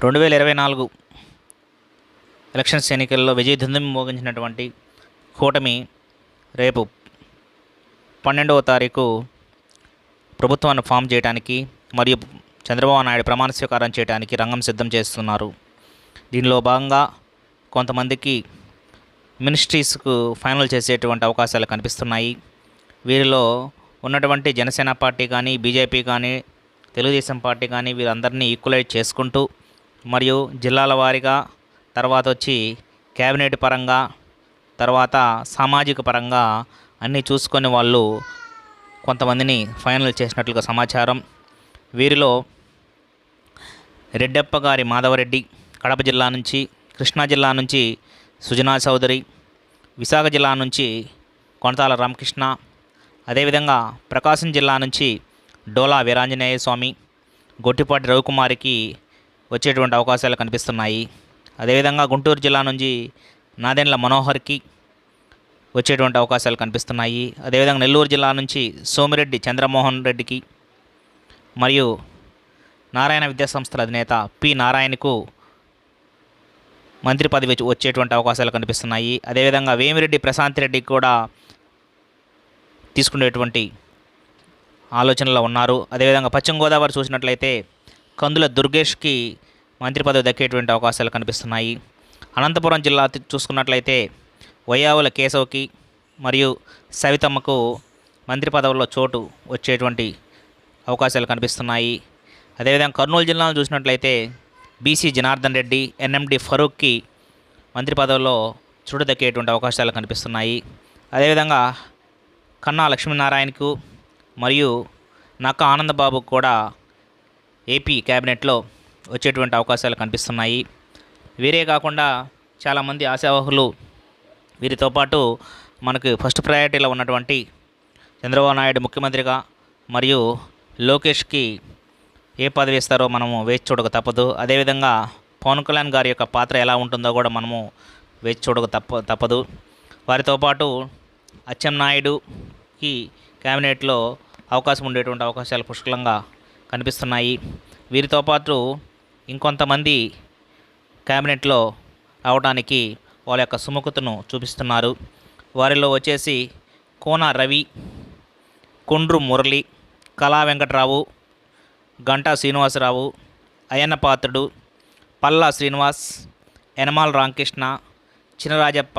2024 elections ఎన్నికల్లో విజయదుందుభి మోగించినటువంటి కూటమి రేపు 12వ తారీఖు ప్రభుత్వాన్ని ఫామ్ చేయడానికి మరియు చంద్రబాబు నాయుడు ప్రమాణ స్వీకారం చేయడానికి రంగం సిద్ధం చేస్తున్నారు. దీనిలో భాగంగా కొంతమందికి మినిస్ట్రీస్కు ఫైనల్ చేసేటువంటి అవకాశాలు కనిపిస్తున్నాయి. వీరిలో ఉన్నటువంటి జనసేన పార్టీ కానీ, బీజేపీ కానీ, తెలుగుదేశం పార్టీ కానీ వీరందరినీ ఈక్వలైజ్ చేసుకుంటూ మరియు జిల్లాల వారీగా తర్వాత వచ్చి క్యాబినెట్ పరంగా తర్వాత సామాజిక పరంగా అన్నీ చూసుకొని వాళ్ళు కొంతమందిని ఫైనల్ చేసినట్లుగా సమాచారం. వీరిలో రెడ్డప్ప గారి మాధవరెడ్డి కడప జిల్లా నుంచి, కృష్ణా జిల్లా నుంచి సుజనా చౌదరి, విశాఖ జిల్లా నుంచి కొనతాల రామకృష్ణ, అదేవిధంగా ప్రకాశం జిల్లా నుంచి డోలా వీరాంజనేయ స్వామి, గొట్టిపాటి రవికుమారికి వచ్చేటువంటి అవకాశాలు కనిపిస్తున్నాయి. అదేవిధంగా గుంటూరు జిల్లా నుంచి నాదెండ్ల మనోహర్కి వచ్చేటువంటి అవకాశాలు కనిపిస్తున్నాయి. అదేవిధంగా నెల్లూరు జిల్లా నుంచి సోమిరెడ్డి చంద్రమోహన్ రెడ్డికి మరియు నారాయణ విద్యాసంస్థల అధినేత పి నారాయణకు మంత్రి పదవి వచ్చేటువంటి అవకాశాలు కనిపిస్తున్నాయి. అదేవిధంగా వేమిరెడ్డి ప్రశాంత్ రెడ్డికి కూడా తీసుకునేటువంటి ఆలోచనలో ఉన్నారు. అదేవిధంగా పశ్చిమ గోదావరి చూసినట్లయితే కందుల దుర్గేష్కి మంత్రి పదవి దక్కేటువంటి అవకాశాలు కనిపిస్తున్నాయి. అనంతపురం జిల్లా చూసుకున్నట్లయితే వయ్యావుల కేశవ్కి మరియు సవితమ్మకు మంత్రి పదవుల్లో చోటు వచ్చేటువంటి అవకాశాలు కనిపిస్తున్నాయి. అదేవిధంగా కర్నూలు జిల్లాను చూసినట్లయితే బీసీ జనార్దన్ రెడ్డి, ఎన్ఎండి ఫరూక్కి మంత్రి పదవుల్లో చోటు దక్కేటువంటి అవకాశాలు కనిపిస్తున్నాయి. అదేవిధంగా కన్నా లక్ష్మీనారాయణకు మరియు నక్క ఆనందబాబుకు కూడా ఏపీ క్యాబినెట్లో వచ్చేటువంటి అవకాశాలు కనిపిస్తున్నాయి. వీరే కాకుండా చాలామంది ఆశావహులు వీరితో పాటు మనకు ఫస్ట్ ప్రయారిటీలో ఉన్నటువంటి చంద్రబాబు నాయుడు ముఖ్యమంత్రిగా మరియు లోకేష్కి ఏ పదవి ఇస్తారో మనము వేచి చూడక తప్పదు. అదేవిధంగా పవన్ కళ్యాణ్ గారి యొక్క పాత్ర ఎలా ఉంటుందో కూడా మనము వేచి చూడక తప్పదు. వారితో పాటు అచ్చెన్నాయుడుకి క్యాబినెట్లో అవకాశం ఉండేటువంటి అవకాశాలు పుష్కలంగా కనిపిస్తున్నాయి. వీరితో పాటు ఇంకొంతమంది క్యాబినెట్లో రావడానికి వాళ్ళ యొక్క సుముఖతను చూపిస్తున్నారు. వారిలో వచ్చేసి కోన రవి, కొండ్రు మురళి, కళా వెంకట్రావు, గంటా శ్రీనివాసరావు, అయ్యన్న పాత్రుడు, పల్లా శ్రీనివాస్, యనమాల రామకృష్ణ, చినరాజప్ప,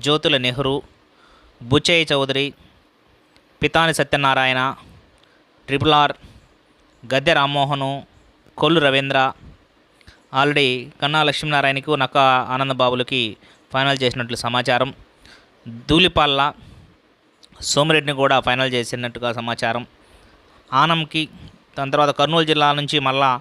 జ్యోతుల నెహ్రూ, బుచ్చయ్య చౌదరి, పితాని సత్యనారాయణ, ట్రిపుల్ ఆర్, గద్దె రామ్మోహను, కొల్లు రవీంద్ర ఆల్రెడీ కన్నా లక్ష్మీనారాయణకు నక్క ఆనందబాబులకి ఫైనల్ చేసినట్లు సమాచారం. ధూళిపాల్ల సోమిరెడ్డిని కూడా ఫైనల్ చేసినట్టుగా సమాచారం. ఆనంకి దాని తర్వాత కర్నూలు జిల్లా నుంచి మళ్ళా